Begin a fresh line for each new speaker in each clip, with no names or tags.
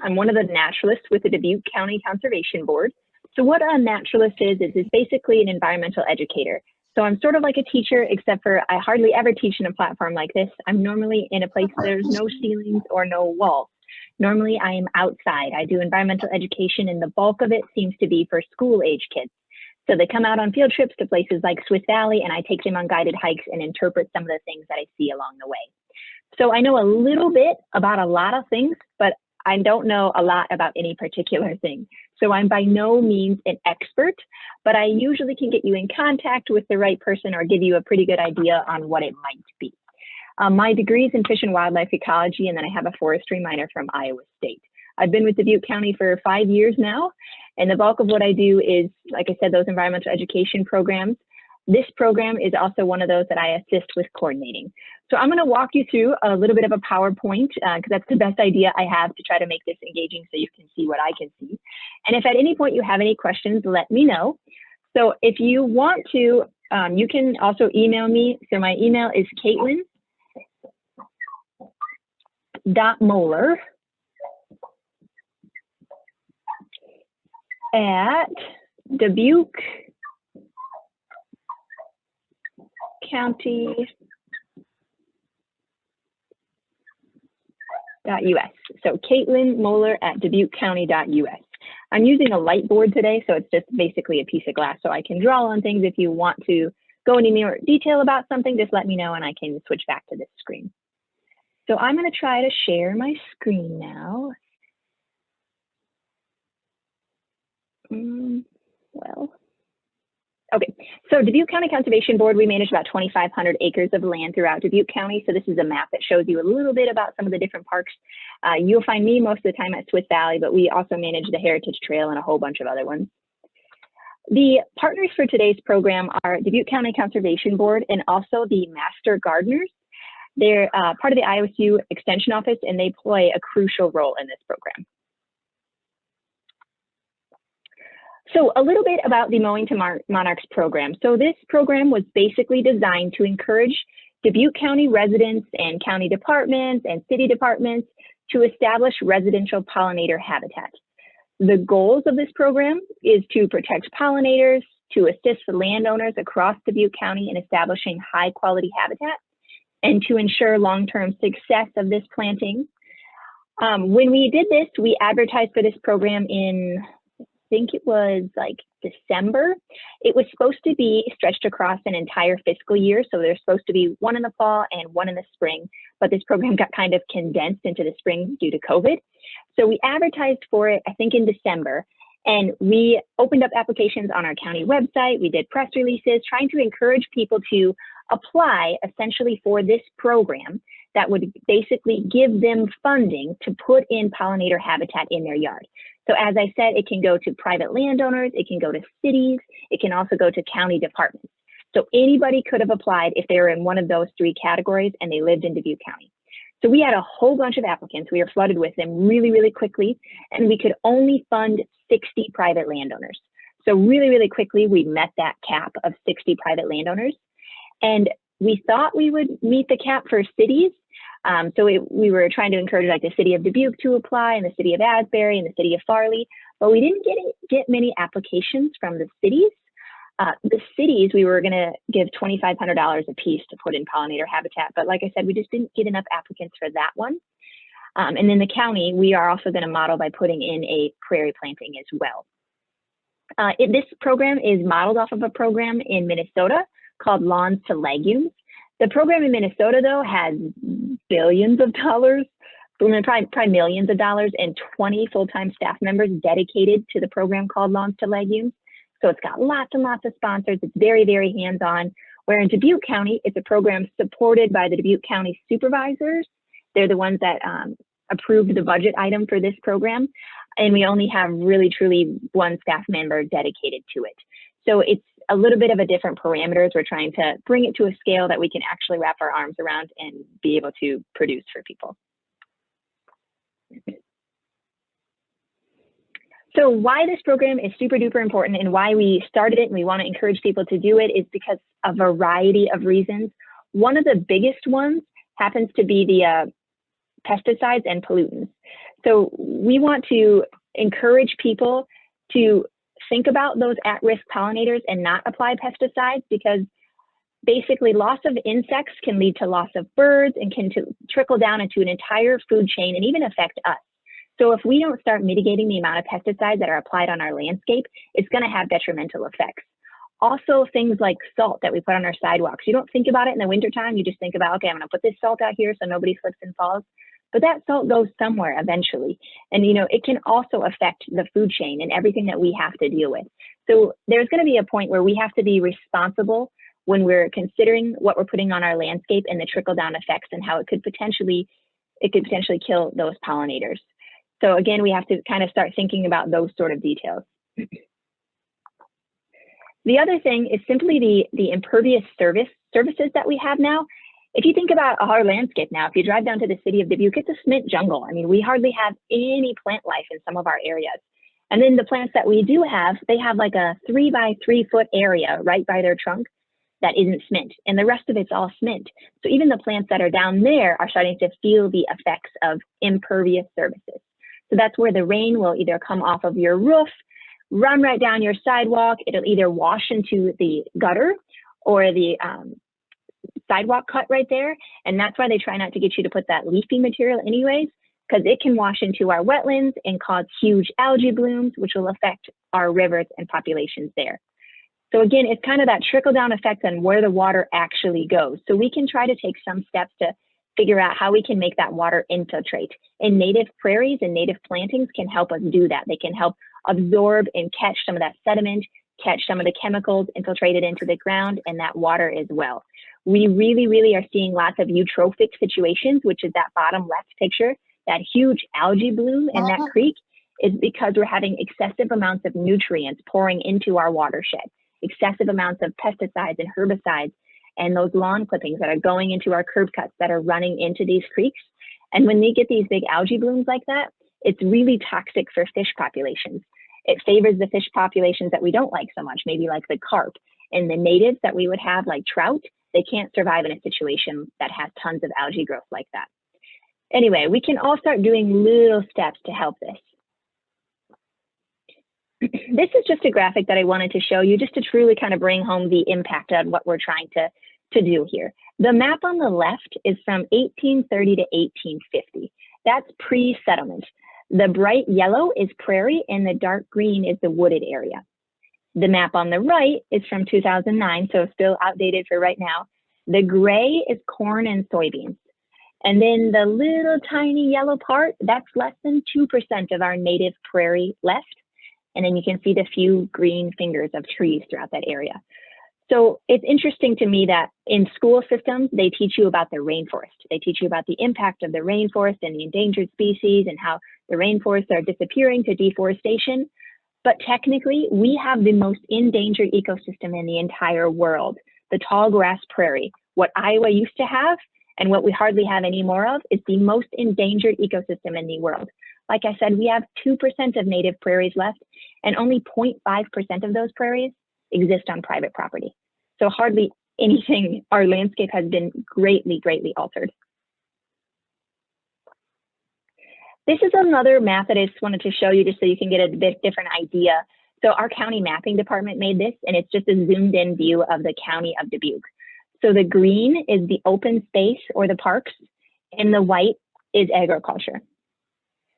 I'm one of the naturalists with the Dubuque County Conservation Board. So what a naturalist is basically an environmental educator. So I'm sort of like a teacher, except for I hardly ever teach in a platform like this. I'm normally in a place there's no ceilings or no walls. Normally I am outside. I do environmental education, and the bulk of it seems to be for school age kids. So they come out on field trips to places like Swiss Valley, and I take them on guided hikes and interpret some of the things that I see along the way. So I know a little bit about a lot of things, but I don't know a lot about any particular thing. So I'm by no means an expert, but I usually can get you in contact with the right person or give you a pretty good idea on what it might be. My degree is in fish and wildlife ecology, and then I have a forestry minor from Iowa State. I've been with Dubuque County for 5 years now, and the bulk of what I do is, like I said, those environmental education programs. This program is also one of those that I assist with coordinating. So I'm going to walk you through a little bit of a PowerPoint because that's the best idea I have to try to make this engaging so you can see what I can see. And if at any point you have any questions, let me know. So if you want to, you can also email me. So my email is Kaytlan.Moeller at Dubuque County.us. So Kaytlan Moeller at DubuqueCounty.us. I'm using a light board today, so it's just basically a piece of glass, so I can draw on things. If you want to go into more detail about something, just let me know and I can switch back to this screen. So I'm going to try to share my screen now. Okay, so Dubuque County Conservation Board, we manage about 2,500 acres of land throughout Dubuque County. So this is a map that shows you a little bit about some of the different parks. You'll find me most of the time at Swiss Valley, but we also manage the Heritage Trail and a whole bunch of other ones. The partners for today's program are Dubuque County Conservation Board and also the Master Gardeners. They're part of the IOSU Extension Office, and they play a crucial role in this program. So a little bit about the Mowing to Monarchs program. So this program was basically designed to encourage Dubuque County residents and county departments and city departments to establish residential pollinator habitat. The goals of this program is to protect pollinators, to assist the landowners across Dubuque County in establishing high quality habitat, and to ensure long-term success of this planting. When we did this, we advertised for this program in, I think it was like December. It was supposed to be stretched across an entire fiscal year. So there's supposed to be one in the fall and one in the spring, but this program got kind of condensed into the spring due to COVID. So we advertised for it, I think in December, and we opened up applications on our county website. We did press releases trying to encourage people to apply essentially for this program that would basically give them funding to put in pollinator habitat in their yard. So as I said, it can go to private landowners, it can go to cities, it can also go to county departments. So anybody could have applied if they were in one of those three categories and they lived in Dubuque County. So we had a whole bunch of applicants. We were flooded with them really, really quickly, and we could only fund 60 private landowners. So really, really quickly, we met that cap of 60 private landowners. And we thought we would meet the cap for cities. We were trying to encourage like the city of Dubuque to apply, and the city of Asbury, and the city of Farley, but we didn't get many applications from the cities. The cities, we were going to give $2,500 a piece to put in pollinator habitat, but like I said, we just didn't get enough applicants for that one. And then the county, we are also going to model by putting in a prairie planting as well. This program is modeled off of a program in Minnesota called Lawns to Legumes. The program in Minnesota, though, has billions of dollars, probably millions of dollars, and 20 full-time staff members dedicated to the program called Lawns to Legumes. So it's got lots and lots of sponsors. It's very, very hands-on. Where in Dubuque County, it's a program supported by the Dubuque County supervisors. They're the ones that approved the budget item for this program. And we only have really, truly one staff member dedicated to it. So it's a little bit of a different parameters. We're trying to bring it to a scale that we can actually wrap our arms around and be able to produce for people. So why this program is super duper important and why we started it and we want to encourage people to do it is because a variety of reasons. One of the biggest ones happens to be the pesticides and pollutants. So we want to encourage people to think about those at-risk pollinators and not apply pesticides, because basically loss of insects can lead to loss of birds and can trickle down into an entire food chain and even affect us. So if we don't start mitigating the amount of pesticides that are applied on our landscape, it's going to have detrimental effects. Also, things like salt that we put on our sidewalks. You don't think about it in the wintertime. You just think about, okay, I'm going to put this salt out here so nobody slips and falls. But that salt goes somewhere eventually. And, you know, it can also affect the food chain and everything that we have to deal with. So there's going to be a point where we have to be responsible when we're considering what we're putting on our landscape and the trickle-down effects and how it could potentially kill those pollinators. So again, we have to kind of start thinking about those sort of details. The other thing is simply the impervious services that we have now. If you think about our landscape now, if you drive down to the city of Dubuque, it's a cement jungle. I mean, we hardly have any plant life in some of our areas. And then the plants that we do have, they have like a 3 by 3 foot area right by their trunk that isn't cement, and the rest of it's all cement. So even the plants that are down there are starting to feel the effects of impervious services. So that's where the rain will either come off of your roof, run right down your sidewalk. It'll either wash into the gutter or the sidewalk cut right there. And that's why they try not to get you to put that leafy material anyways, because it can wash into our wetlands and cause huge algae blooms, which will affect our rivers and populations there. So again, it's kind of that trickle down effect on where the water actually goes. So we can try to take some steps to figure out how we can make that water infiltrate. And native prairies and native plantings can help us do that. They can help absorb and catch some of that sediment, catch some of the chemicals infiltrated into the ground and that water as well. We really are seeing lots of eutrophic situations, which is that bottom left picture, that huge algae bloom in that creek is because we're having excessive amounts of nutrients pouring into our watershed, excessive amounts of pesticides and herbicides, and those lawn clippings that are going into our curb cuts that are running into these creeks. And when they get these big algae blooms like that, it's really toxic for fish populations. It favors the fish populations that we don't like so much, maybe like the carp. And the natives that we would have, like trout, they can't survive in a situation that has tons of algae growth like that. Anyway, we can all start doing little steps to help this. This is just a graphic that I wanted to show you just to truly kind of bring home the impact on what we're trying to do here. The map on the left is from 1830 to 1850. That's pre-settlement. The bright yellow is prairie and the dark green is the wooded area. The map on the right is from 2009, so still outdated for right now. The gray is corn and soybeans. And then the little tiny yellow part, that's less than 2% of our native prairie left. And then you can see the few green fingers of trees throughout that area. So it's interesting to me that in school systems, they teach you about the rainforest. They teach you about the impact of the rainforest and the endangered species and how the rainforests are disappearing to deforestation. But technically, we have the most endangered ecosystem in the entire world, the tall grass prairie. What Iowa used to have and what we hardly have any more of is the most endangered ecosystem in the world. Like I said, we have 2% of native prairies left, and only 0.5% of those prairies exist on private property. So hardly anything, our landscape has been greatly altered. This is another map that I just wanted to show you just so you can get a bit different idea. So our county mapping department made this, and it's just a zoomed in view of the county of Dubuque. So the green is the open space or the parks, and the white is agriculture.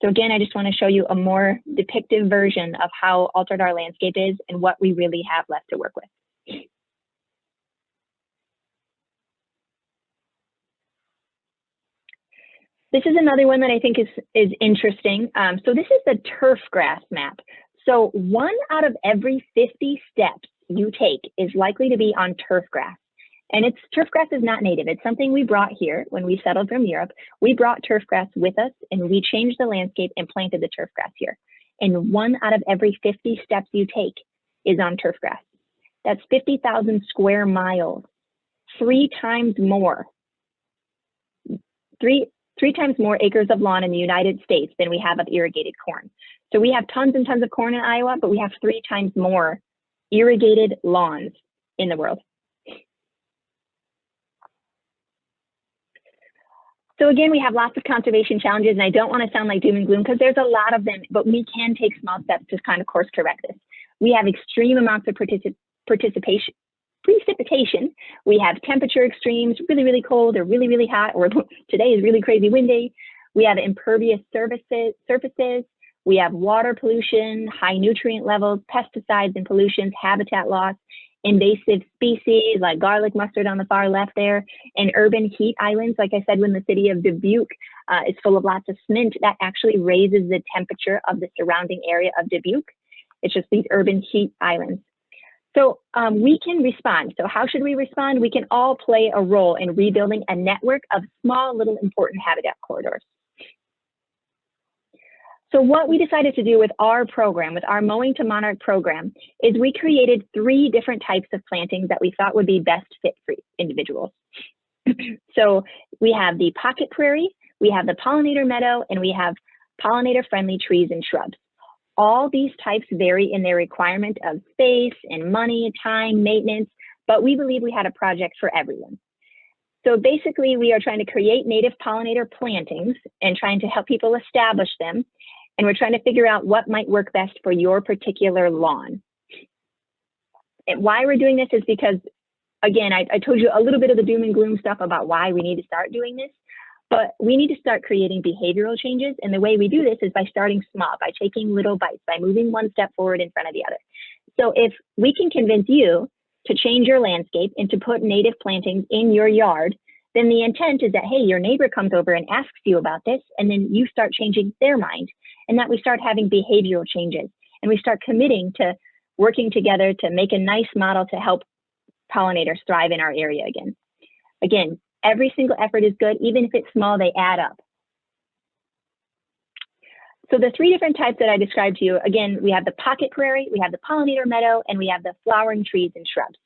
So again, I just want to show you a more depictive version of how altered our landscape is and what we really have left to work with. This is another one that I think is interesting. So this is the turf grass map. So 1 out of every 50 steps you take is likely to be on turf grass. And turf grass is not native. It's something we brought here when we settled from Europe. We brought turf grass with us and we changed the landscape and planted the turf grass here. And 1 out of every 50 steps you take is on turf grass. That's 50,000 square miles, 3 times more. Three times more acres of lawn in the United States than we have of irrigated corn. So we have tons and tons of corn in Iowa, but we have 3 times more irrigated lawns in the world. So again, we have lots of conservation challenges, and I don't want to sound like doom and gloom because there's a lot of them, but we can take small steps to kind of course correct this. We have extreme amounts of precipitation. We have temperature extremes, really, really cold or really, really hot, or today is really crazy windy. We have impervious surfaces. We have water pollution, high nutrient levels, pesticides and pollutions, habitat loss, invasive species like garlic mustard on the far left there, and urban heat islands. Like I said, when the city of Dubuque is full of lots of cement, that actually raises the temperature of the surrounding area of Dubuque. It's just these urban heat islands. So we can respond. So how should we respond? We can all play a role in rebuilding a network of small, little important habitat corridors. So what we decided to do with our program, with our Mowing to Monarch program, is we created 3 different types of plantings that we thought would be best fit for individuals. So we have the pocket prairie, we have the pollinator meadow, and we have pollinator-friendly trees and shrubs. All these types vary in their requirement of space and money, time, maintenance, but we believe we had a project for everyone. So basically, we are trying to create native pollinator plantings and trying to help people establish them. And we're trying to figure out what might work best for your particular lawn. And why we're doing this is because, again, I told you a little bit of the doom and gloom stuff about why we need to start doing this, but we need to start creating behavioral changes. And the way we do this is by starting small, by taking little bites, by moving one step forward in front of the other. So if we can convince you to change your landscape and to put native plantings in your yard, then the intent is that, hey, your neighbor comes over and asks you about this, and then you start changing their mind, and that we start having behavioral changes, and we start committing to working together to make a nice model to help pollinators thrive in our area again. Again, every single effort is good. Even if it's small, they add up. So the 3 different types that I described to you, again, we have the pocket prairie, we have the pollinator meadow, and we have the flowering trees and shrubs.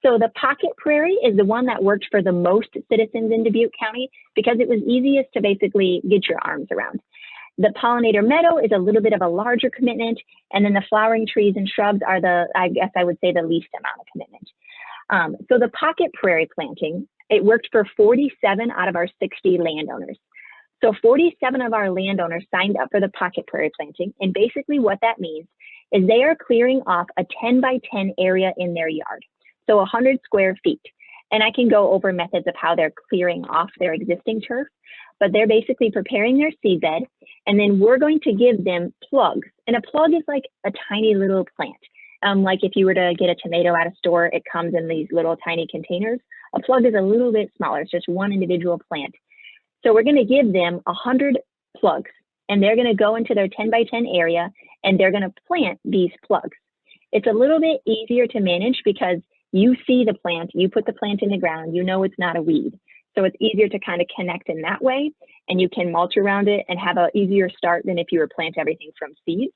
So the pocket prairie is the one that worked for the most citizens in Dubuque County because it was easiest to basically get your arms around. The pollinator meadow is a little bit of a larger commitment, and then the flowering trees and shrubs are I guess I would say the least amount of commitment. So the pocket prairie planting, it worked for 47 out of our 60 landowners. So 47 of our landowners signed up for the pocket prairie planting, and basically what that means is they are clearing off a 10 by 10 area in their yard. So 100 square feet. And I can go over methods of how they're clearing off their existing turf, but they're basically preparing their seedbed, and then we're going to give them plugs. And a plug is like a tiny little plant. Like if you were to get a tomato at a store, it comes in these little tiny containers. A plug is a little bit smaller. It's just one individual plant. So we're going to give them 100 plugs, and they're going to go into their 10 by 10 area, and they're going to plant these plugs. It's a little bit easier to manage because you see the plant, you put the plant in the ground, you know it's not a weed. So it's easier to kind of connect in that way, and you can mulch around it and have an easier start than if you were to plant everything from seeds.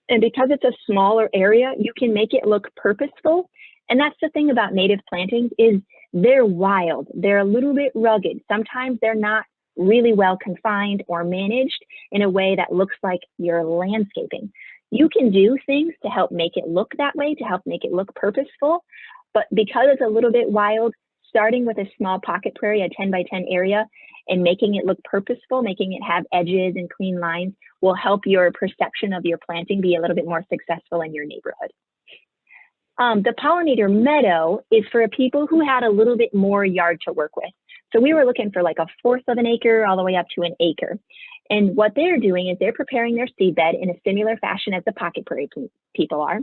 And because it's a smaller area, you can make it look purposeful. And that's the thing about native plantings is they're wild. They're a little bit rugged. Sometimes they're not really well confined or managed in a way that looks like you're landscaping. You can do things to help make it look that way, to help make it look purposeful. But because it's a little bit wild, starting with a small pocket prairie, a 10 by 10 area, and making it look purposeful, making it have edges and clean lines will help your perception of your planting be a little bit more successful in your neighborhood. The pollinator meadow is for people who had a little bit more yard to work with. So we were looking for like 1/4 of an acre all the way up to an acre. And what they're doing is they're preparing their seedbed in a similar fashion as the pocket prairie people are.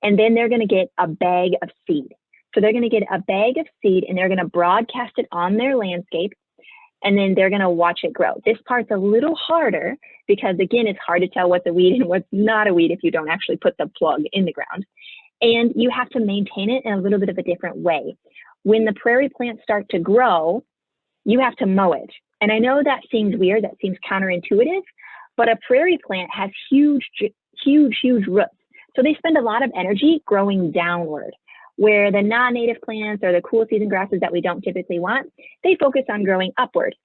And then they're going to get a bag of seed. So they're going to get a bag of seed and they're going to broadcast it on their landscape. And then they're going to watch it grow. This part's a little harder because, again, it's hard to tell what's a weed and what's not a weed if you don't actually put the plug in the ground. And you have to maintain it in a little bit of a different way. When the prairie plants start to grow, you have to mow it. And I know that seems weird, that seems counterintuitive, but a prairie plant has huge roots. So they spend a lot of energy growing downward, where the non-native plants or the cool season grasses that we don't typically want, they focus on growing upward.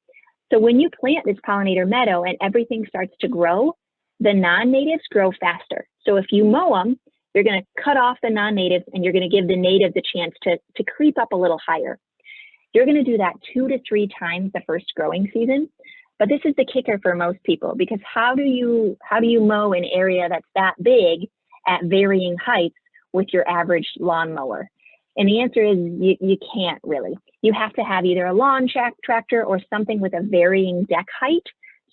So when you plant this pollinator meadow and everything starts to grow, the non-natives grow faster. So if you mow them, you're going to cut off the non-natives and you're going to give the natives a chance to creep up a little higher. you're going to do that 2 to 3 times the first growing season. But this is the kicker for most people, because how do you mow an area that's that big at varying heights with your average lawnmower? And the answer is you can't really. You have to have either a lawn tractor or something with a varying deck height,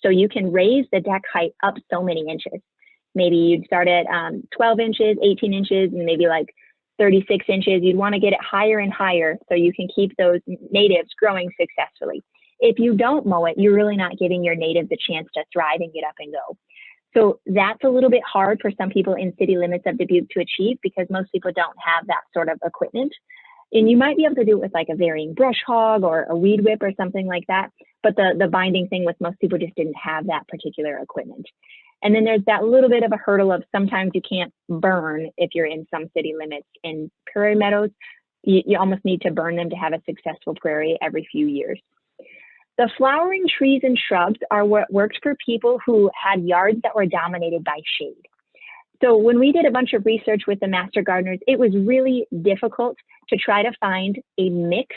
so you can raise the deck height up so many inches. Maybe you'd start at 12 inches, 18 inches, and maybe like 36 inches. You'd want to get it higher and higher so you can keep those natives growing successfully. If you don't mow it, you're really not giving your natives a chance to thrive and get up and go. So that's a little bit hard for some people in city limits of Dubuque to achieve, because most people don't have that sort of equipment. And you might be able to do it with like a varying brush hog or a weed whip or something like that. But the binding thing with most people just didn't have that particular equipment. And then there's that little bit of a hurdle of sometimes you can't burn if you're in some city limits. In prairie meadows, you almost need to burn them to have a successful prairie every few years. The flowering trees and shrubs are what worked for people who had yards that were dominated by shade. So when we did a bunch of research with the master gardeners, it was really difficult to try to find a mix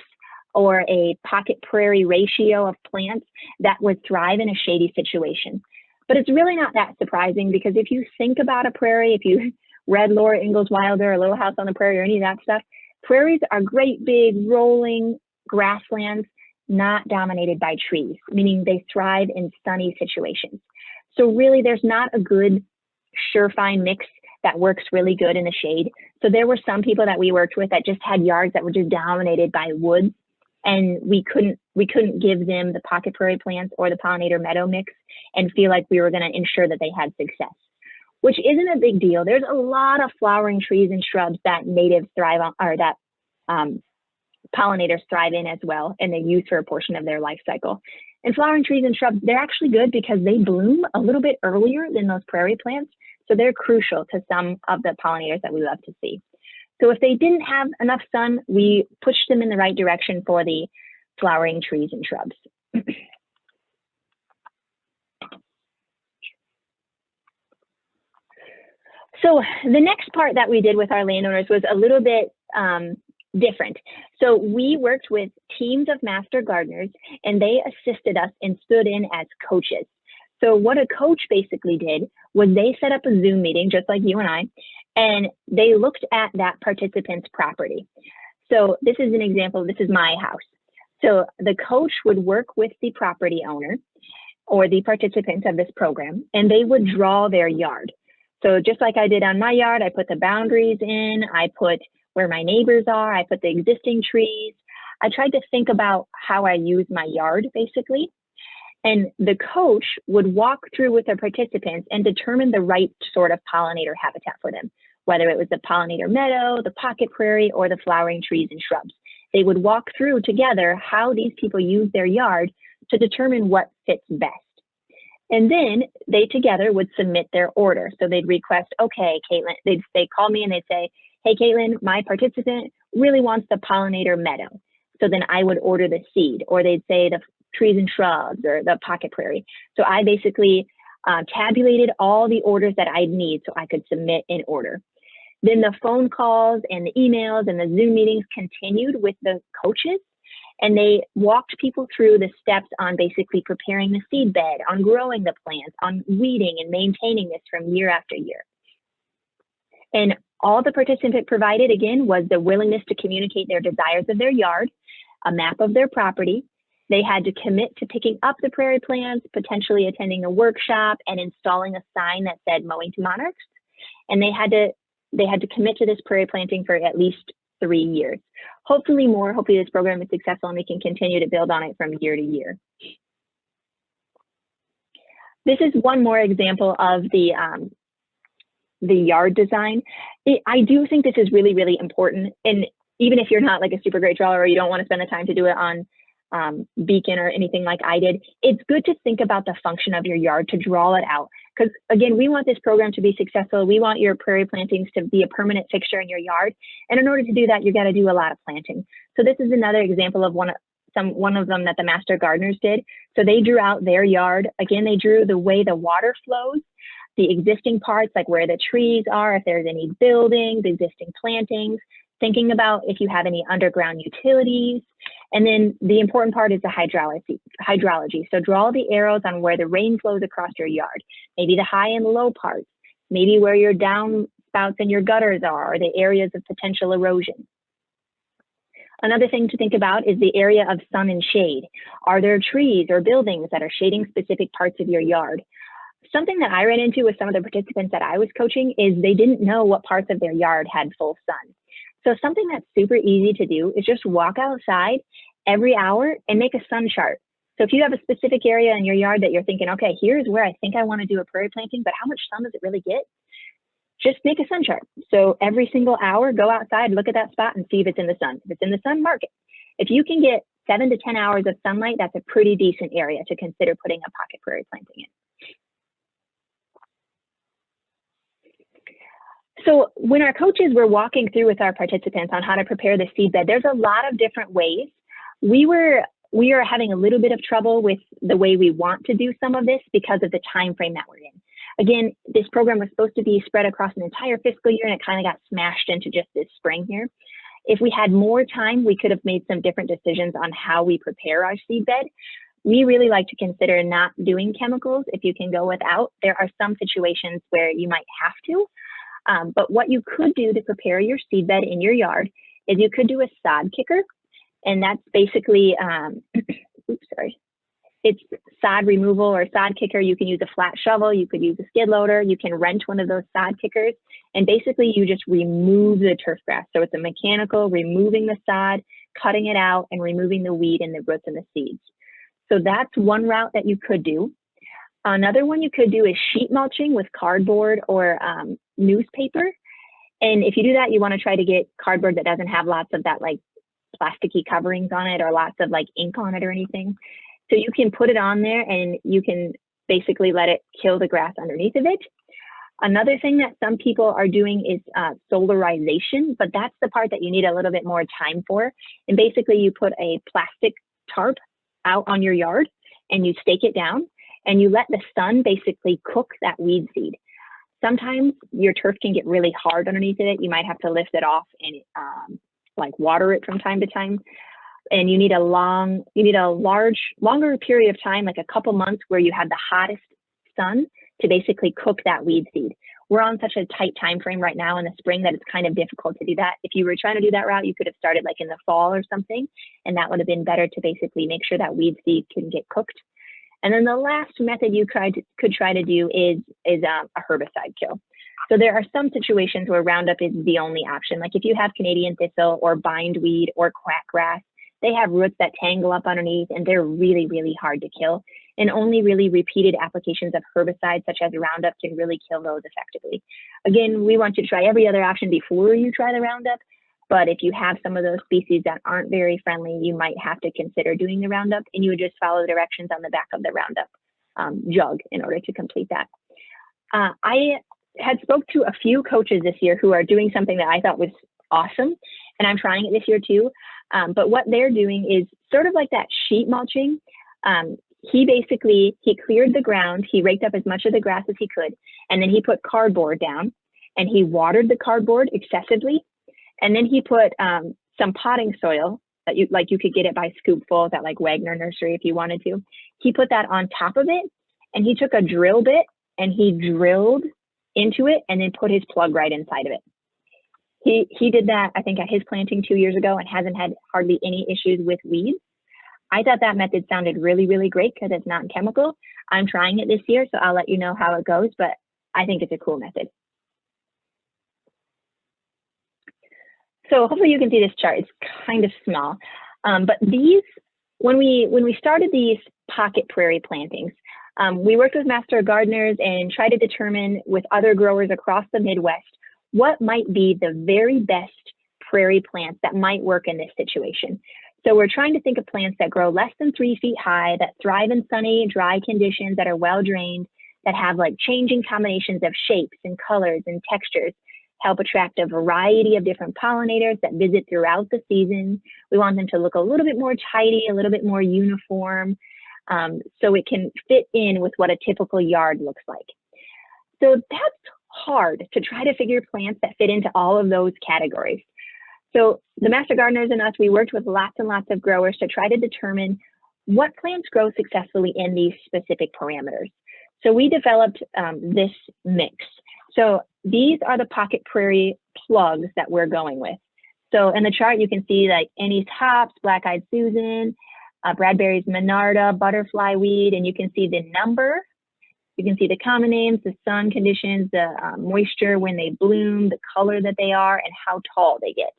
or a pocket prairie ratio of plants that would thrive in a shady situation. But it's really not that surprising, because if you think about a prairie, if you read Laura Ingalls Wilder, A Little House on the Prairie, or any of that stuff, prairies are great big rolling grasslands, not dominated by trees, meaning they thrive in sunny situations. So really there's not a good surefire mix that works really good in the shade. So there were some people that we worked with that just had yards that were just dominated by woods, and we couldn't give them the pocket prairie plants or the pollinator meadow mix and feel like we were going to ensure that they had success, which isn't a big deal. There's a lot of flowering trees and shrubs that natives thrive on, or that pollinators thrive in as well, and they use for a portion of their life cycle. And flowering trees and shrubs, they're actually good because they bloom a little bit earlier than those prairie plants. So they're crucial to some of the pollinators that we love to see. So if they didn't have enough sun, we pushed them in the right direction for the flowering trees and shrubs. So the next part that we did with our landowners was a little bit different. So we worked with teams of master gardeners, and they assisted us and stood in as coaches. So what a coach basically did was they set up a Zoom meeting, just like you and I, and they looked at that participant's property. So this is an example. This is my house. So the coach would work with the property owner or the participants of this program, and they would draw their yard. So just like I did on my yard, I put the boundaries in, I put where my neighbors are, I put the existing trees. I tried to think about how I use my yard, basically. And the coach would walk through with the participants and determine the right sort of pollinator habitat for them, whether it was the pollinator meadow, the pocket prairie, or the flowering trees and shrubs. They would walk through together how these people use their yard to determine what fits best. And then they together would submit their order. So they'd request, okay, Kaytlan, they'd call me and they'd say, hey, Kaytlan, my participant really wants the pollinator meadow. So then I would order the seed, or they'd say the trees and shrubs or the pocket prairie. So I basically tabulated all the orders that I'd need so I could submit an order. Then the phone calls and the emails and the Zoom meetings continued with the coaches, and they walked people through the steps on basically preparing the seed bed, on growing the plants, on weeding and maintaining this from year after year. And all the participant provided, again, was the willingness to communicate their desires of their yard, a map of their property. They had to commit to picking up the prairie plants, potentially attending a workshop, and installing a sign that said Mowing to Monarchs. And they had to commit to this prairie planting for at least 3 years. Hopefully more. Hopefully this program is successful and we can continue to build on it from year to year. This is one more example of the yard design. I do think this is really, really important. And even if you're not like a super great drawer or you don't want to spend the time to do it on Beacon or anything like I did, it's good to think about the function of your yard to draw it out. Because again, we want this program to be successful. We want your prairie plantings to be a permanent fixture in your yard. And in order to do that, you got to do a lot of planting. So this is another example of one of them that the master gardeners did. So they drew out their yard. Again, they drew the way the water flows, the existing parts, like where the trees are, if there's any buildings, existing plantings, thinking about if you have any underground utilities, And then the important part is the hydrology. So draw the arrows on where the rain flows across your yard, maybe the high and low parts, maybe where your downspouts and your gutters are, or the areas of potential erosion. Another thing to think about is the area of sun and shade. Are there trees or buildings that are shading specific parts of your yard? Something that I ran into with some of the participants that I was coaching is they didn't know what parts of their yard had full sun. So something that's super easy to do is just walk outside every hour and make a sun chart. So if you have a specific area in your yard that you're thinking, okay, here's where I think I want to do a prairie planting, but how much sun does it really get? Just make a sun chart. So every single hour, go outside, look at that spot and see if it's in the sun. If it's in the sun, mark it. If you can get 7 to 10 hours of sunlight, that's a pretty decent area to consider putting a pocket prairie planting in. So when our coaches were walking through with our participants on how to prepare the seed bed, there's a lot of different ways. We are having a little bit of trouble with the way we want to do some of this because of the time frame that we're in. Again, this program was supposed to be spread across an entire fiscal year, and it kind of got smashed into just this spring here. If we had more time, we could have made some different decisions on how we prepare our seed bed. We really like to consider not doing chemicals if you can go without. There are some situations where you might have to, but what you could do to prepare your seed bed in your yard is you could do a sod kicker, and that's basically, it's sod removal or sod kicker. You can use a flat shovel, you could use a skid loader, you can rent one of those sod kickers, and basically you just remove the turf grass. So it's a mechanical removing the sod, cutting it out, and removing the weed and the roots and the seeds. So that's one route that you could do. Another one you could do is sheet mulching with cardboard or newspaper. And if you do that, you want to try to get cardboard that doesn't have lots of that like plasticky coverings on it or lots of like ink on it or anything. So you can put it on there and you can basically let it kill the grass underneath of it. Another thing that some people are doing is solarization, but that's the part that you need a little bit more time for. And basically you put a plastic tarp out on your yard and you stake it down and you let the sun basically cook that weed seed. Sometimes your turf can get really hard underneath it. You might have to lift it off and like water it from time to time. And you need a longer period of time, like a couple months where you have the hottest sun to basically cook that weed seed. We're on such a tight time frame right now in the spring that it's kind of difficult to do that. If you were trying to do that route, you could have started like in the fall or something, and that would have been better to basically make sure that weed seed can get cooked. And then the last method you could try to do is a herbicide kill. So there are some situations where Roundup is the only option. Like if you have Canadian thistle or bindweed or quackgrass, they have roots that tangle up underneath and they're really, really hard to kill. And only really repeated applications of herbicides such as Roundup can really kill those effectively. Again, we want you to try every other option before you try the Roundup. But if you have some of those species that aren't very friendly, you might have to consider doing the Roundup, and you would just follow the directions on the back of the Roundup jug in order to complete that. I had spoke to a few coaches this year who are doing something that I thought was awesome, and I'm trying it this year too. But what they're doing is sort of like that sheet mulching. He cleared the ground, he raked up as much of the grass as he could, and then he put cardboard down, and he watered the cardboard excessively. And then he put some potting soil that you could get it by scoopfuls at like Wagner Nursery if you wanted to. He put that on top of it, and he took a drill bit and he drilled into it and then put his plug right inside of it. He did that, I think, at his planting 2 years ago and hasn't had hardly any issues with weeds. I thought that method sounded really, really great because it's not chemical. I'm trying it this year, so I'll let you know how it goes, but I think it's a cool method. So hopefully you can see this chart. It's kind of small, but these, when we started these pocket prairie plantings, we worked with master gardeners and tried to determine with other growers across the Midwest what might be the very best prairie plants that might work in this situation. So we're trying to think of plants that grow less than 3 feet high, that thrive in sunny, dry conditions, that are well drained, that have like changing combinations of shapes and colors and textures, help attract a variety of different pollinators that visit throughout the season. We want them to look a little bit more tidy, a little bit more uniform, so it can fit in with what a typical yard looks like. So that's hard to try to figure plants that fit into all of those categories. So the master gardeners and us, we worked with lots and lots of growers to try to determine what plants grow successfully in these specific parameters. So we developed this mix. So these are the pocket prairie plugs that we're going with. So in the chart, you can see like anise hops, black-eyed Susan, Bradbury's Monarda, butterfly weed, and you can see the number. You can see the common names, the sun conditions, the moisture when they bloom, the color that they are, and how tall they get.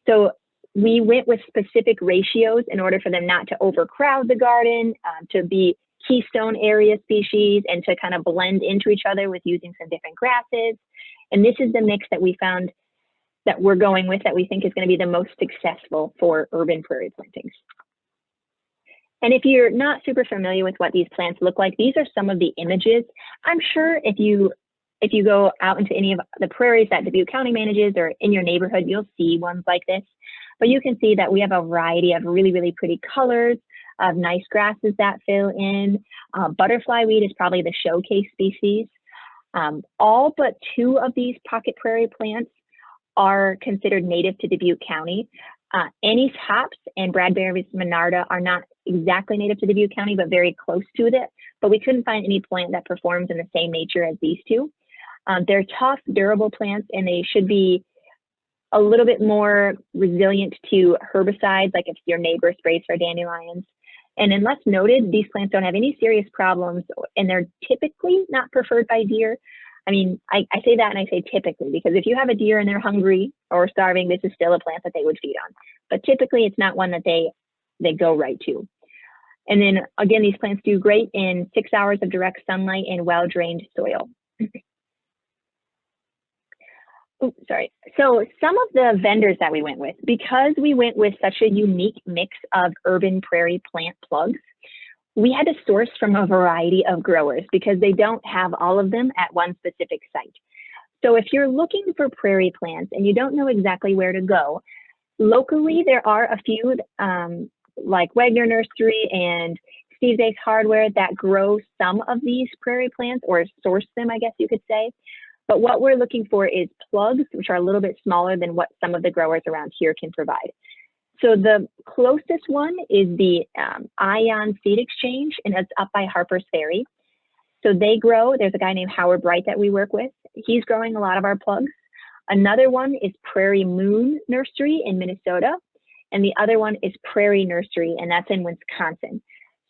So we went with specific ratios in order for them not to overcrowd the garden, to be keystone area species, and to kind of blend into each other with using some different grasses. And this is the mix that we found that we're going with that we think is going to be the most successful for urban prairie plantings. And if you're not super familiar with what these plants look like, these are some of the images. I'm sure if you go out into any of the prairies that Dubuque County manages or in your neighborhood, you'll see ones like this. But you can see that we have a variety of really, really pretty colors, of nice grasses that fill in. Butterfly weed is probably the showcase species. All but 2 of these pocket prairie plants are considered native to Dubuque County. Anise hops and Bradbury's Monarda are not exactly native to Dubuque County, but very close to it. But we couldn't find any plant that performs in the same nature as these 2. They're tough, durable plants, and they should be a little bit more resilient to herbicides, like if your neighbor sprays for dandelions. And unless noted, these plants don't have any serious problems, and they're typically not preferred by deer. I mean, I say that and I say typically, because if you have a deer and they're hungry or starving, this is still a plant that they would feed on. But typically it's not one that they go right to. And then again, these plants do great in 6 hours of direct sunlight and well-drained soil. Oops, sorry. So some of the vendors that we went with, because we went with such a unique mix of urban prairie plant plugs, we had to source from a variety of growers because they don't have all of them at one specific site. So if you're looking for prairie plants and you don't know exactly where to go, locally there are a few like Wagner Nursery and Steve's Ace Hardware that grow some of these prairie plants, or source them, I guess you could say. But what we're looking for is plugs, which are a little bit smaller than what some of the growers around here can provide. So the closest one is the Ion Seed Exchange, and it's up by Harper's Ferry. So they grow, there's a guy named Howard Bright that we work with. He's growing a lot of our plugs. Another one is Prairie Moon Nursery in Minnesota. And the other one is Prairie Nursery, and that's in Wisconsin.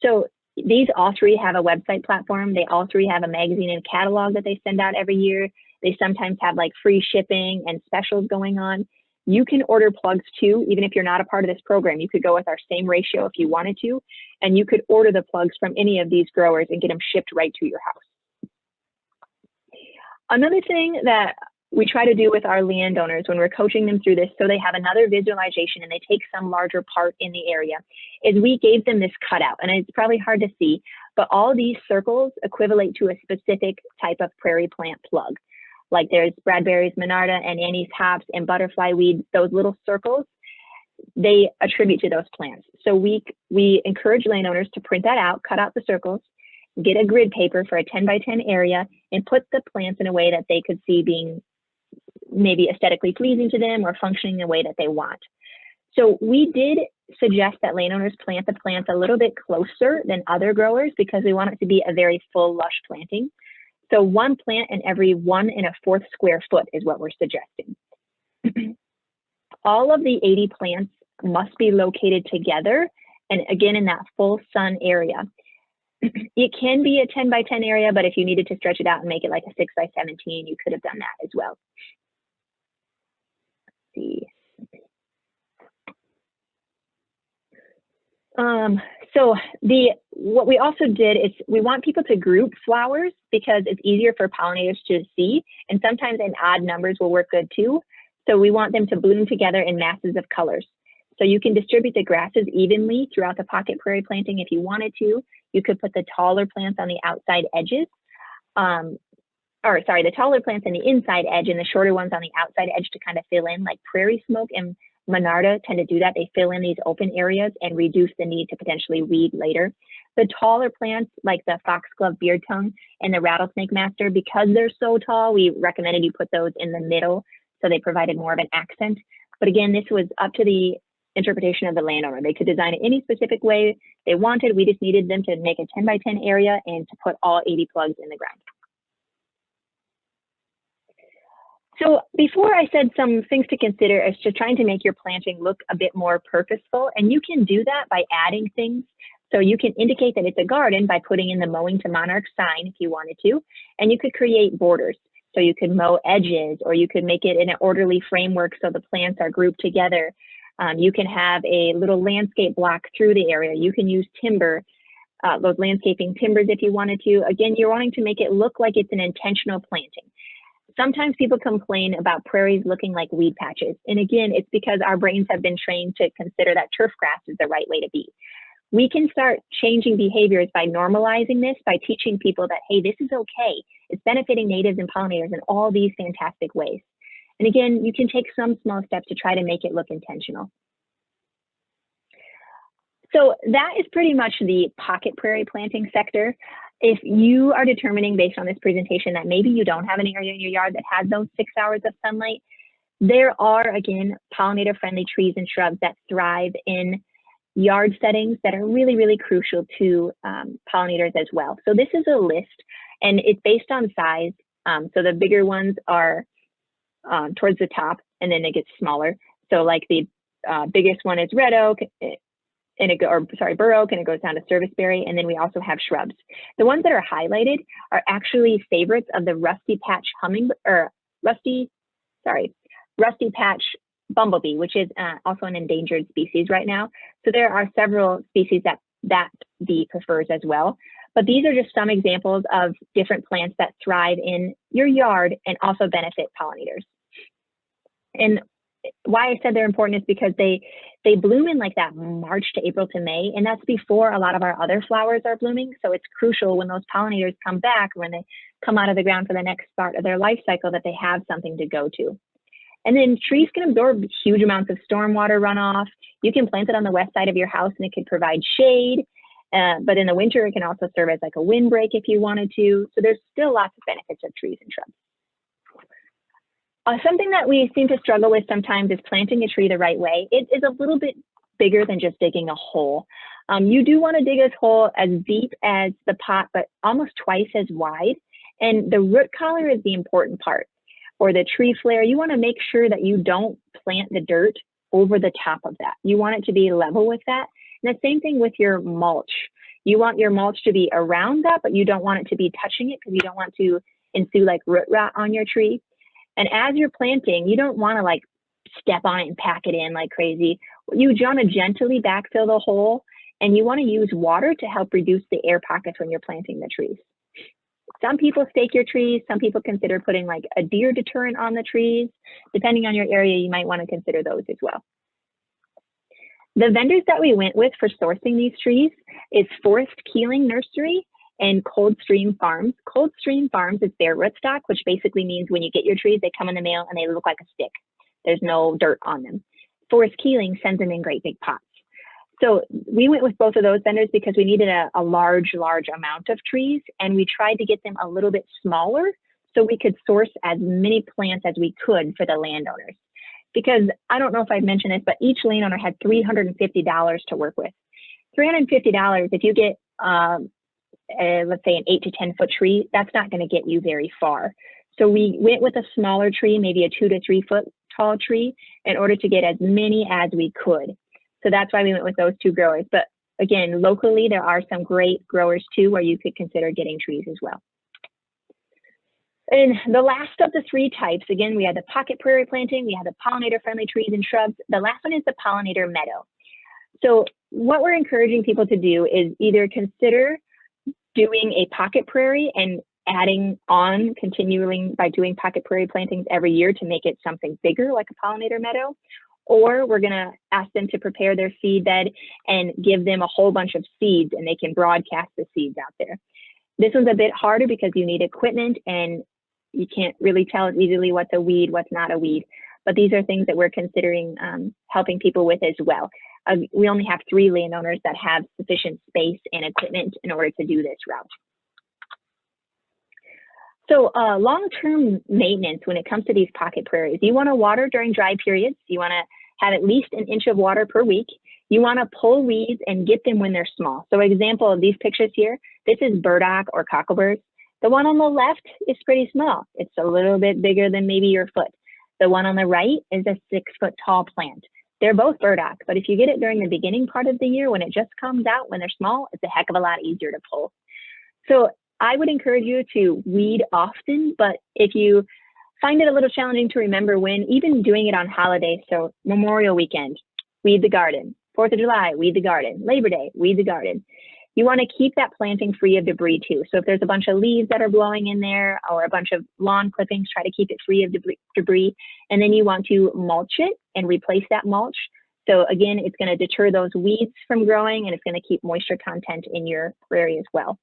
So these all 3 have a website platform. They all 3 have a magazine and catalog that they send out every year. They sometimes have like free shipping and specials going on. You can order plugs too, even if you're not a part of this program. You could go with our same ratio if you wanted to, and you could order the plugs from any of these growers and get them shipped right to your house. Another thing that we try to do with our landowners when we're coaching them through this, so they have another visualization and they take some larger part in the area, is we gave them this cutout. And it's probably hard to see, but all these circles equivalent to a specific type of prairie plant plug. Like there's Bradbury's Monarda and anise hops and butterfly weed. Those little circles, they attribute to those plants. So we encourage landowners to print that out, cut out the circles, get a grid paper for a 10 by 10 area, and put the plants in a way that they could see being maybe aesthetically pleasing to them or functioning the way that they want. So we did suggest that landowners plant the plants a little bit closer than other growers because we want it to be a very full, lush planting. So 1 plant in every 1 1/4 square foot is what we're suggesting. All of the 80 plants must be located together, and again in that full sun area. It can be a 10 by 10 area, but if you needed to stretch it out and make it like a 6 by 17, you could have done that as well. Let's see. So what we also did is we want people to group flowers because it's easier for pollinators to see, and sometimes in odd numbers will work good too. So we want them to bloom together in masses of colors. So you can distribute the grasses evenly throughout the pocket prairie planting if you wanted to. You could put the taller plants on the outside edges, the taller plants on the inside edge and the shorter ones on the outside edge to kind of fill in, like Prairie Smoke and Monarda tend to do that. They fill in these open areas and reduce the need to potentially weed later. The taller plants like the Foxglove Beard Tongue and the Rattlesnake Master, because they're so tall, we recommended you put those in the middle so they provided more of an accent. But again, this was up to the interpretation of the landowner. They could design it any specific way they wanted. We just needed them to make a 10 by 10 area and to put all 80 plugs in the ground. So before I said some things to consider as to trying to make your planting look a bit more purposeful, and you can do that by adding things. So you can indicate that it's a garden by putting in the Mowing to Monarch sign if you wanted to, and you could create borders. So you could mow edges, or you could make it in an orderly framework so the plants are grouped together. You can have a little landscape block through the area. You can use timber, those landscaping timbers if you wanted to. Again, you're wanting to make it look like it's an intentional planting. Sometimes people complain about prairies looking like weed patches. And again, it's because our brains have been trained to consider that turf grass is the right way to be. We can start changing behaviors by normalizing this, by teaching people that, hey, this is okay. It's benefiting natives and pollinators in all these fantastic ways. And again, you can take some small steps to try to make it look intentional. So that is pretty much the pocket prairie planting sector. If you are determining based on this presentation that maybe you don't have an area in your yard that has those 6 hours of sunlight, there are, again, pollinator-friendly trees and shrubs that thrive in yard settings that are really, really crucial to pollinators as well. So this is a list, and it's based on size. So the bigger ones are towards the top, and then it gets smaller. So like the biggest one is red oak, and bur oak, and it goes down to serviceberry, and then we also have shrubs. The ones that are highlighted are actually favorites of the rusty patch bumblebee, which is also an endangered species right now. So there are several species that bee prefers as well. But these are just some examples of different plants that thrive in your yard and also benefit pollinators. And why I said they're important is because they bloom in like that March to April to May, and that's before a lot of our other flowers are blooming. So it's crucial when those pollinators come back, when they come out of the ground for the next part of their life cycle, that they have something to go to. And then trees can absorb huge amounts of stormwater runoff. You can plant it on the west side of your house and it could provide shade, but in the winter it can also serve as like a windbreak if you wanted to. So there's still lots of benefits of trees and shrubs. Something that we seem to struggle with sometimes is planting a tree the right way. It is a little bit bigger than just digging a hole. You do want to dig a hole as deep as the pot, but almost twice as wide. And the root collar is the important part. Or the tree flare, you want to make sure that you don't plant the dirt over the top of that. You want it to be level with that. And the same thing with your mulch. You want your mulch to be around that, but you don't want it to be touching it because you don't want to ensue like root rot on your tree. And as you're planting, you don't want to like step on it and pack it in like crazy. You want to gently backfill the hole, and you want to use water to help reduce the air pockets when you're planting the trees. Some people stake your trees. Some people consider putting like a deer deterrent on the trees. Depending on your area, you might want to consider those as well. The vendors that we went with for sourcing these trees is Forest Keeling Nursery and Coldstream Farms. Coldstream Farms is their rootstock, which basically means when you get your trees, they come in the mail and they look like a stick. There's no dirt on them. Forest Keeling sends them in great big pots. So we went with both of those vendors because we needed a large amount of trees, and we tried to get them a little bit smaller so we could source as many plants as we could for the landowners. Because I don't know if I've mentioned this, but each landowner had $350 to work with. $350, if you get, let's say an 8 to 10 foot tree, that's not going to get you very far. So we went with a smaller tree, maybe a 2 to 3 foot tall tree, in order to get as many as we could. So that's why we went with those two growers. But again, locally, there are some great growers too, where you could consider getting trees as well. And the last of the three types, again, we had the pocket prairie planting, we had the pollinator-friendly trees and shrubs. The last one is the pollinator meadow. So what we're encouraging people to do is either consider doing a pocket prairie and adding on, continuing by doing pocket prairie plantings every year to make it something bigger like a pollinator meadow, or we're gonna ask them to prepare their seed bed and give them a whole bunch of seeds and they can broadcast the seeds out there. This one's a bit harder because you need equipment and you can't really tell easily what's a weed, what's not a weed. But these are things that we're considering helping people with as well. We only have 3 landowners that have sufficient space and equipment in order to do this route. So long-term maintenance when it comes to these pocket prairies, you want to water during dry periods. You want to have at least an inch of water per week. You want to pull weeds and get them when they're small. So example of these pictures here, this is burdock or cockleburs. The one on the left is pretty small. It's a little bit bigger than maybe your foot. The one on the right is a 6-foot tall plant. They're both burdock, but if you get it during the beginning part of the year when it just comes out, when they're small, it's a heck of a lot easier to pull. So I would encourage you to weed often, but if you find it a little challenging to remember when, even doing it on holidays, so Memorial Weekend, weed the garden. 4th of July, weed the garden. Labor Day, weed the garden. You want to keep that planting free of debris too. So if there's a bunch of leaves that are blowing in there or a bunch of lawn clippings, try to keep it free of debris. And then you want to mulch it and replace that mulch. So again, it's going to deter those weeds from growing, and it's going to keep moisture content in your prairie as well.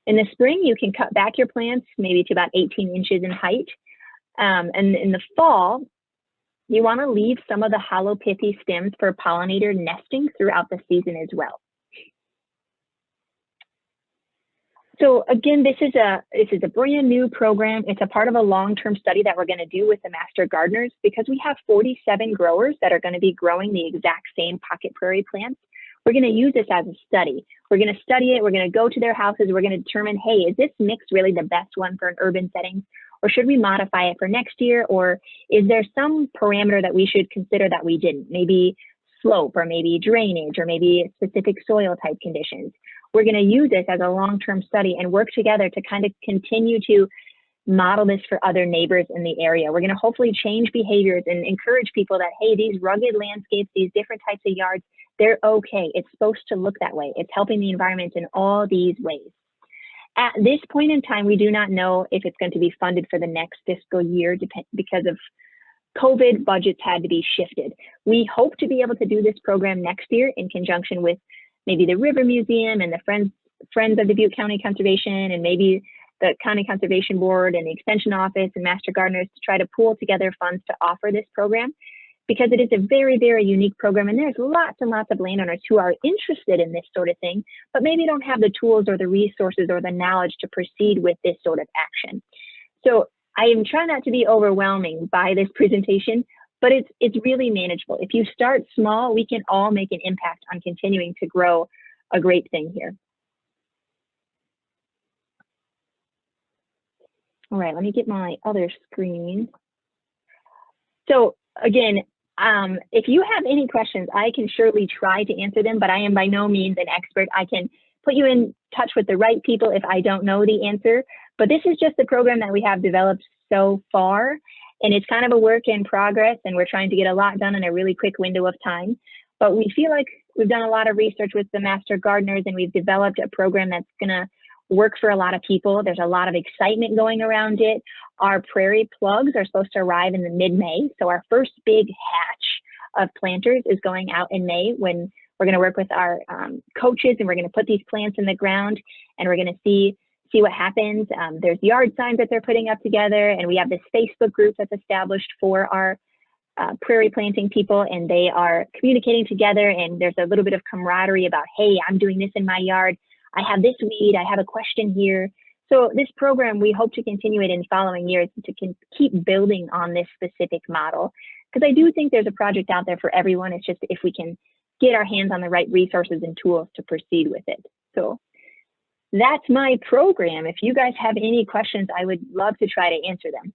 In the spring, you can cut back your plants maybe to about 18 inches in height. And in the fall, you want to leave some of the hollow pithy stems for pollinator nesting throughout the season as well. So again, this is a brand new program. It's a part of a long-term study that we're going to do with the master gardeners, because we have 47 growers that are going to be growing the exact same pocket prairie plants. We're going to use this as a study. We're going to study it. We're going to go to their houses. We're going to determine, hey, is this mix really the best one for an urban setting? Or should we modify it for next year? Or is there some parameter that we should consider that we didn't? Maybe slope, or maybe drainage, or maybe specific soil type conditions. We're going to use this as a long-term study and work together to kind of continue to model this for other neighbors in the area. We're going to hopefully change behaviors and encourage people that, hey, these rugged landscapes, these different types of yards, they're okay. It's supposed to look that way. It's helping the environment in all these ways. At this point in time, we do not know if it's going to be funded for the next fiscal year because of COVID. Budgets had to be shifted. We hope to be able to do this program next year in conjunction with maybe the River Museum and the Friends of Dubuque County Conservation, and maybe the County Conservation Board and the Extension Office and Master Gardeners, to try to pool together funds to offer this program, because it is a very, very unique program. And there's lots and lots of landowners who are interested in this sort of thing, but maybe don't have the tools or the resources or the knowledge to proceed with this sort of action. So I am trying not to be overwhelming by this presentation, but it's really manageable. If you start small, we can all make an impact on continuing to grow a great thing here. All right, let me get my other screen. So again, if you have any questions, I can surely try to answer them, but I am by no means an expert. I can put you in touch with the right people if I don't know the answer, but this is just the program that we have developed so far, and it's kind of a work in progress, and we're trying to get a lot done in a really quick window of time. But we feel like we've done a lot of research with the master gardeners, and we've developed a program that's gonna work for a lot of people. There's a lot of excitement going around it. Our prairie plugs are supposed to arrive in the mid-May. So our first big hatch of planters is going out in May, when we're going to work with our coaches, and we're going to put these plants in the ground, and we're going to see what happens. There's yard signs that they're putting up together, and we have this Facebook group that's established for our prairie planting people, and they are communicating together, and there's a little bit of camaraderie about, hey, I'm doing this in my yard. I have this weed, I have a question here. So this program, we hope to continue it in following years to keep building on this specific model, because I do think there's a project out there for everyone. It's just if we can get our hands on the right resources and tools to proceed with it. So that's my program. If you guys have any questions, I would love to try to answer them.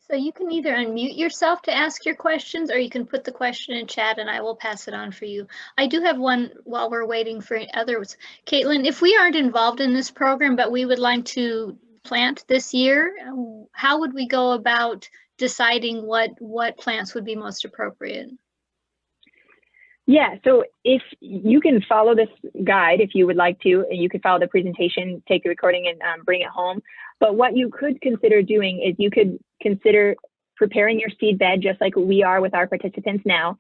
So you can either unmute yourself to ask your questions, or you can put the question in chat and I will pass it on for you. I do have one while we're waiting for others. Kaytlan, if we aren't involved in this program, but we would like to plant this year, how would we go about deciding what plants would be most appropriate?
Yeah, so if you can follow this guide, if you would like to, and you could follow the presentation, take the recording, and bring it home. But what you could consider doing is you could consider preparing your seed bed just like we are with our participants now.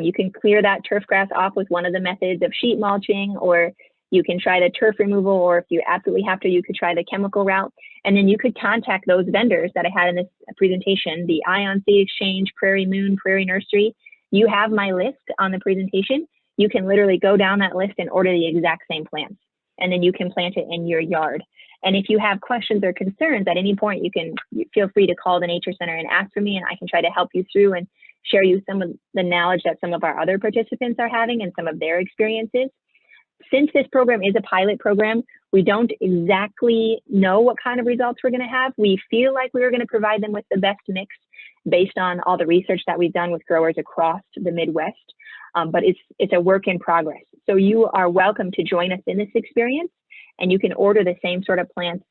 You can clear that turf grass off with one of the methods of sheet mulching, or you can try the turf removal, or if you absolutely have to, you could try the chemical route. And then you could contact those vendors that I had in this presentation, the Ion Seed Exchange, Prairie Moon, Prairie Nursery. You have my list on the presentation. You can literally go down that list and order the exact same plants, and then you can plant it in your yard. And if you have questions or concerns at any point, you feel free to call the Nature Center and ask for me, and I can try to help you through and share you some of the knowledge that some of our other participants are having and some of their experiences. Since this program is a pilot program, we don't exactly know what kind of results we're going to have. We feel like we are going to provide them with the best mix based on all the research that we've done with growers across the Midwest, but it's a work in progress. So you are welcome to join us in this experience, and you can order the same sort of plants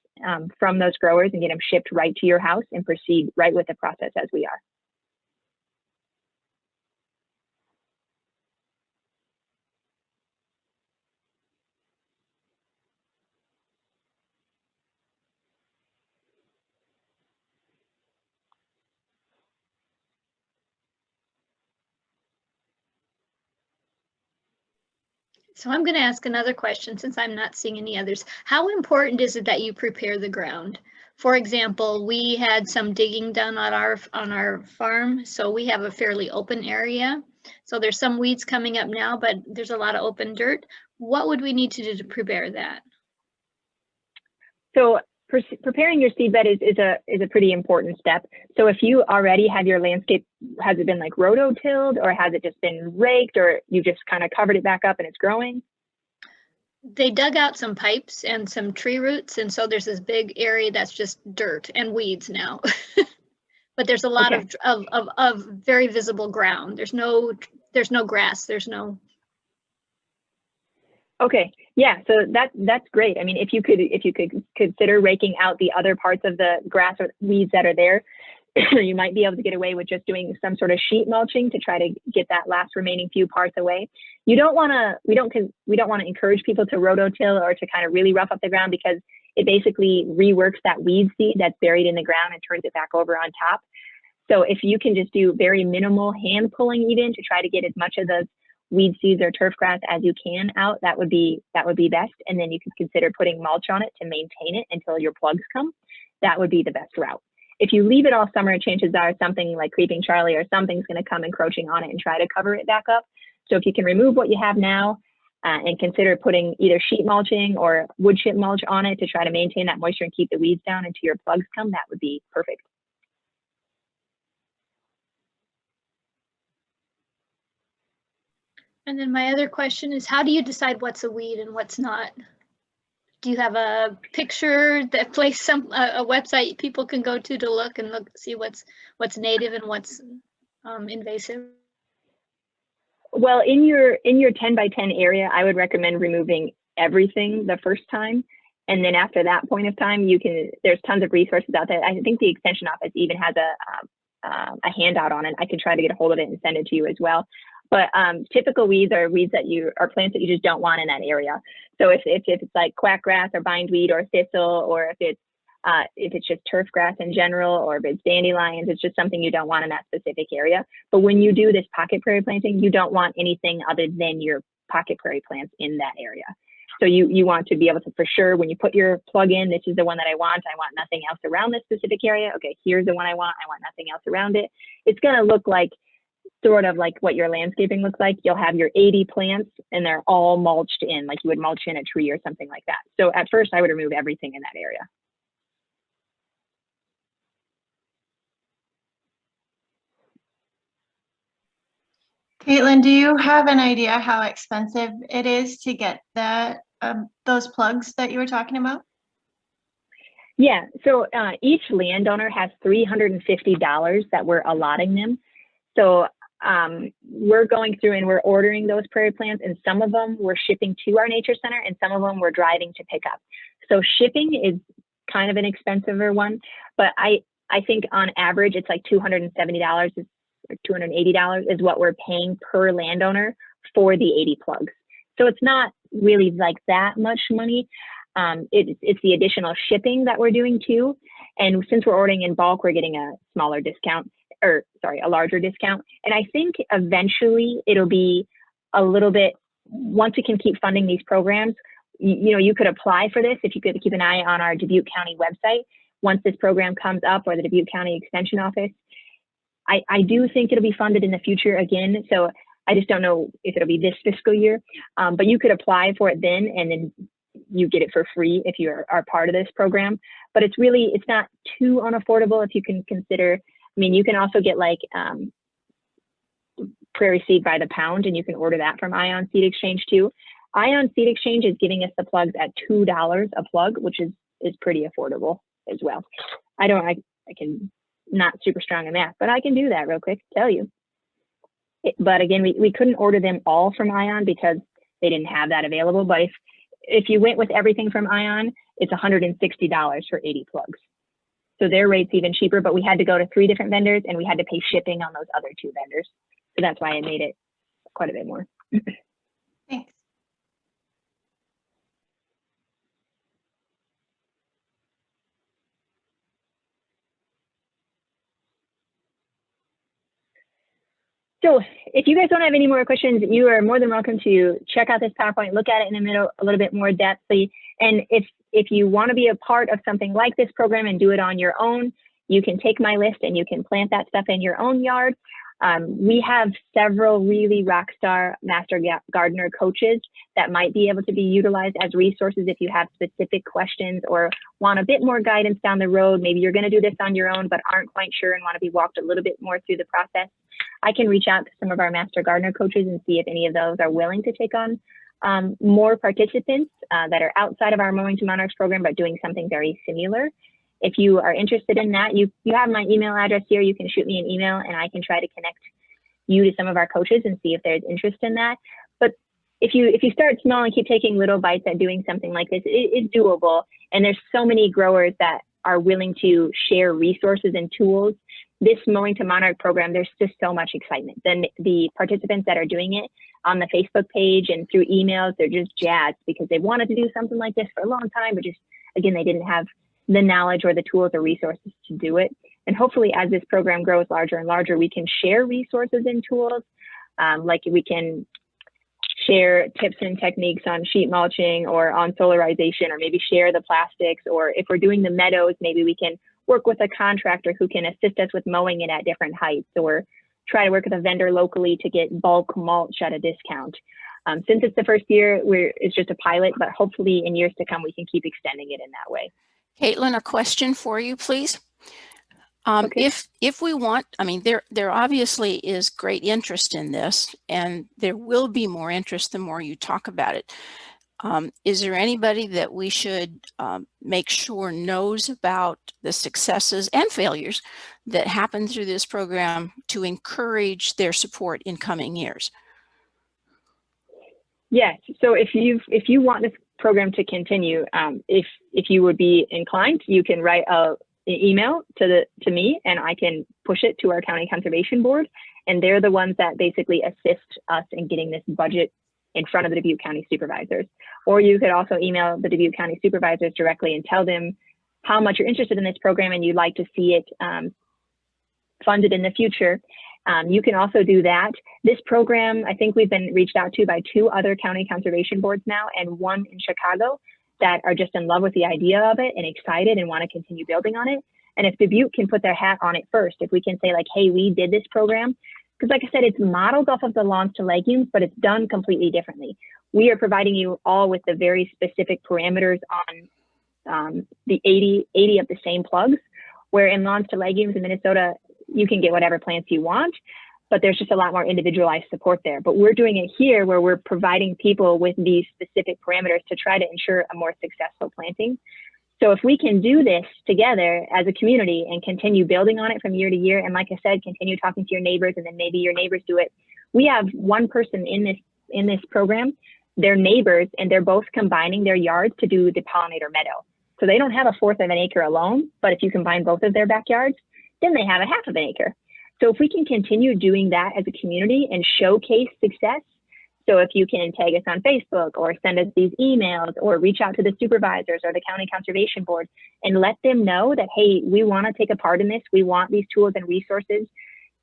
from those growers and get them shipped right to your house and proceed right with the process as we are.
So I'm going to ask another question since I'm not seeing any others. How important is it that you prepare the ground? For example, we had some digging done on our farm, so we have a fairly open area. So there's some weeds coming up now, but there's a lot of open dirt. What would we need to do to prepare that?
So preparing your seedbed is a pretty important step. So if you already have your landscape, has it been like rototilled, or has it just been raked, or you just kind of covered it back up and it's growing?
They dug out some pipes and some tree roots, and so there's this big area that's just dirt and weeds now. But there's a lot of very visible ground. There's no grass. There's no.
Okay, yeah, so that's great. I mean, if you could consider raking out the other parts of the grass or weeds that are there, you might be able to get away with just doing some sort of sheet mulching to try to get that last remaining few parts away. We don't want to encourage people to rototill or to kind of really rough up the ground, because it basically reworks that weed seed that's buried in the ground and turns it back over on top. So if you can just do very minimal hand pulling even to try to get as much of those weed seeds or turf grass as you can out, that would be best. And then you could consider putting mulch on it to maintain it until your plugs come. That would be the best route. If you leave it all summer, chances are something like Creeping Charlie or something's going to come encroaching on it and try to cover it back up. So if you can remove what you have now and consider putting either sheet mulching or wood chip mulch on it to try to maintain that moisture and keep the weeds down until your plugs come, that would be perfect.
And then my other question is, how do you decide what's a weed and what's not? Do you have a picture that place a website people can go to look and see what's native and what's invasive?
Well, in your 10 by 10 area, I would recommend removing everything the first time. And then after that point of time, there's tons of resources out there. I think the extension office even has a handout on it. I can try to get a hold of it and send it to you as well. But typical weeds are weeds are plants that you just don't want in that area. So if it's like quackgrass or bindweed or thistle, or if it's just turf grass in general, or if it's dandelions, it's just something you don't want in that specific area. But when you do this pocket prairie planting, you don't want anything other than your pocket prairie plants in that area. So you want to be able to, for sure, when you put your plug in, this is the one that I want nothing else around this specific area. Okay, here's the one I want nothing else around it. It's going to look like sort of like what your landscaping looks like. You'll have your 80 plants and they're all mulched in, like you would mulch in a tree or something like that. So at first I would remove everything in that area.
Kaytlan, do you have an idea how expensive it is to get those plugs that you were talking about?
Yeah, so each landowner has $350 that we're allotting them. So we're going through and we're ordering those prairie plants, and some of them we're shipping to our nature center and some of them we're driving to pick up. So shipping is kind of an expensiver one, but I think on average it's like $270 or $280 is what we're paying per landowner for the 80 plugs. So it's not really like that much money. It's the additional shipping that we're doing too. And since we're ordering in bulk, we're getting a smaller discount, or sorry, a larger discount. And I think eventually it'll be a little bit, once we can keep funding these programs, you could apply for this if you could keep an eye on our Dubuque County website. Once this program comes up, or the Dubuque County Extension Office, I do think it'll be funded in the future again. So I just don't know if it'll be this fiscal year, but you could apply for it then, and then you get it for free if you are part of this program. But it's not too unaffordable if you can consider. I mean, you can also get like Prairie seed by the pound, and you can order that from Ion Seed Exchange too. Ion Seed Exchange is giving us the plugs at $2 a plug, which is pretty affordable as well. I can not super strong in math, but I can do that real quick to tell you. But again, we couldn't order them all from Ion because they didn't have that available. But if you went with everything from Ion, it's $160 for 80 plugs. So their rate's even cheaper, but we had to go to 3 different vendors and we had to pay shipping on those other 2 vendors. So that's why it made it quite a bit more.
Thanks.
So if you guys don't have any more questions, you are more than welcome to check out this PowerPoint, look at it in a little bit more depthly. And if you want to be a part of something like this program and do it on your own, you can take my list and you can plant that stuff in your own yard. We have several really rock star master gardener coaches that might be able to be utilized as resources if you have specific questions or want a bit more guidance down the road. Maybe you're going to do this on your own, but aren't quite sure and want to be walked a little bit more through the process. I can reach out to some of our master gardener coaches and see if any of those are willing to take on more participants that are outside of our Mowing to Monarchs program, but doing something very similar. If you are interested in that, you have my email address here. You can shoot me an email and I can try to connect you to some of our coaches and see if there's interest in that. But if you start small and keep taking little bites at doing something like this, it's doable. And there's so many growers that are willing to share resources and tools. This Mowing to Monarch program, there's just so much excitement. Then the participants that are doing it on the Facebook page and through emails, they're just jazzed because they wanted to do something like this for a long time, but just, again, they didn't have the knowledge or the tools or resources to do it. And hopefully as this program grows larger and larger, we can share resources and tools. Like we can share tips and techniques on sheet mulching or on solarization, or maybe share the plastics, or if we're doing the meadows, maybe we can work with a contractor who can assist us with mowing it at different heights, or try to work with a vendor locally to get bulk mulch at a discount. Since it's the first year, it's just a pilot, but hopefully in years to come, we can keep extending it in that way.
Kaytlan, a question for you, please.
Okay.
If we want, I mean, there obviously is great interest in this, and there will be more interest the more you talk about it. Is there anybody that we should make sure knows about the successes and failures that happen through this program to encourage their support in coming years?
Yes. So if you want this program to continue, if you would be inclined, you can write an email to me, and I can push it to our county conservation board, and they're the ones that basically assist us in getting this budget in front of the Dubuque County supervisors. Or you could also email the Dubuque County supervisors directly and tell them how much you're interested in this program and you'd like to see it funded in the future. You can also do that. This program, I think we've been reached out to by 2 other county conservation boards now, and 1 in Chicago, that are just in love with the idea of it and excited and want to continue building on it. And if Dubuque can put their hat on it first, if we can say like, hey, we did this program, because like I said, it's modeled off of the lawns to legumes, but it's done completely differently. We are providing you all with the very specific parameters on the 80 of the same plugs, where in lawns to legumes in Minnesota, you can get whatever plants you want, but there's just a lot more individualized support there. But we're doing it here where we're providing people with these specific parameters to try to ensure a more successful planting. So if we can do this together as a community and continue building on it from year to year, and like I said, continue talking to your neighbors, and then maybe your neighbors do it. We have 1 person in this program, they're neighbors, and they're both combining their yards to do the pollinator meadow. So they don't have a 1/4 of an acre alone, but if you combine both of their backyards, then they have a 1/2 of an acre. So if we can continue doing that as a community and showcase success, so if you can tag us on Facebook or send us these emails or reach out to the supervisors or the county conservation board and let them know that, hey, we want to take a part in this. We want these tools and resources.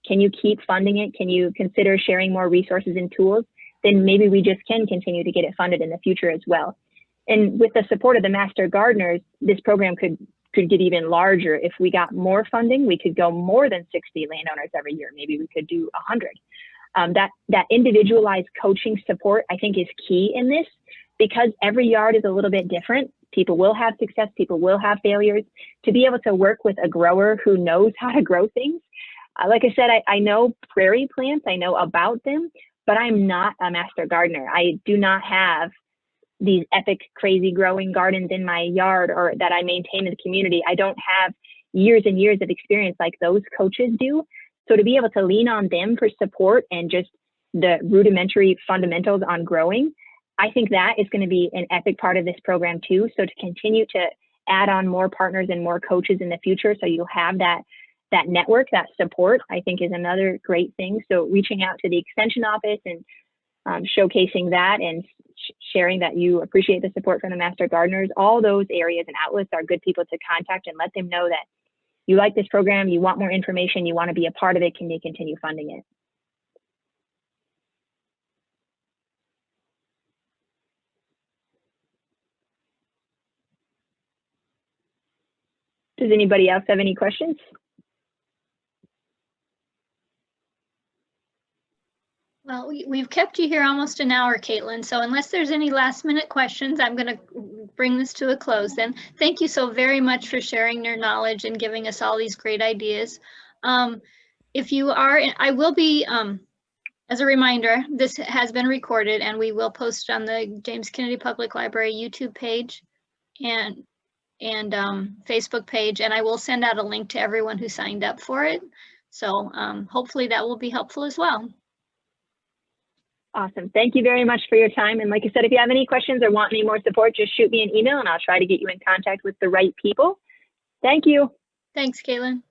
Can you keep funding it? Can you consider sharing more resources and tools? Then maybe we just can continue to get it funded in the future as well. And with the support of the master gardeners, this program could get even larger. If we got more funding, we could go more than 60 landowners every year. Maybe we could do 100. That individualized coaching support, I think, is key in this, because every yard is a little bit different, people will have success, people will have failures. To be able to work with a grower who knows how to grow things. Like I said, I know prairie plants, I know about them, but I'm not a master gardener. I do not have these epic, crazy growing gardens in my yard or that I maintain in the community. I don't have years and years of experience like those coaches do. So to be able to lean on them for support and just the rudimentary fundamentals on growing, I think that is going to be an epic part of this program too. So to continue to add on more partners and more coaches in the future, so you'll have that network, that support, I think is another great thing. So reaching out to the extension office and showcasing that and sharing that you appreciate the support from the master gardeners, all those areas and outlets are good people to contact and let them know that you like this program, you want more information, you want to be a part of it, can they continue funding it? Does anybody else have any questions?
Well, we've kept you here almost an hour, Kaytlan. So unless there's any last minute questions, I'm going to bring this to a close then. Thank you so very much for sharing your knowledge and giving us all these great ideas. If you are, I will be, as a reminder, this has been recorded and we will post on the James Kennedy Public Library YouTube page and Facebook page, and I will send out a link to everyone who signed up for it. So hopefully that will be helpful as well.
Awesome. Thank you very much for your time. And like I said, if you have any questions or want any more support, just shoot me an email and I'll try to get you in contact with the right people. Thank you.
Thanks, Kaytlan.